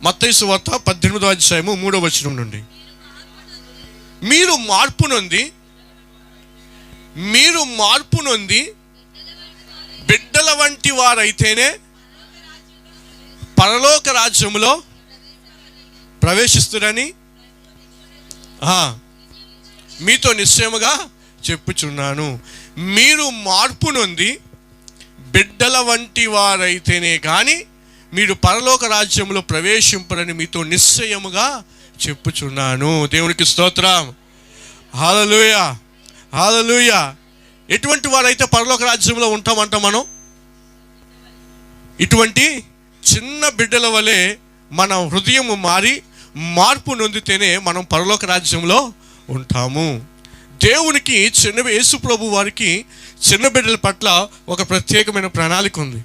మత్తయి సువార్త 18వ అధ్యాయము 3వ వచనం నుండి, మీరు మార్పు నొంది బిడ్డల వంటి వారైతేనే పరలోక రాజ్యములో ప్రవేశిస్తురని మీతో నిశ్చయముగా చెప్పుచున్నాను. మీరు మార్పు నొంది బిడ్డల వంటి వారైతేనే కానీ మీరు పరలోక రాజ్యంలో ప్రవేశింపరని మీతో నిశ్చయముగా చెప్పుచున్నాను. దేవునికి స్తోత్రం. హల్లెలూయా, హల్లెలూయా. ఎటువంటి వారైతే పరలోక రాజ్యంలో ఉంటామంట మనం? ఇటువంటి చిన్న బిడ్డల వలె మన హృదయం మారి మార్పు నొందితేనే మనం పరలోక రాజ్యంలో ఉంటాము. దేవునికి యేసు ప్రభు వారికి చిన్న బిడ్డల పట్ల ఒక ప్రత్యేకమైన ప్రణాళిక ఉంది.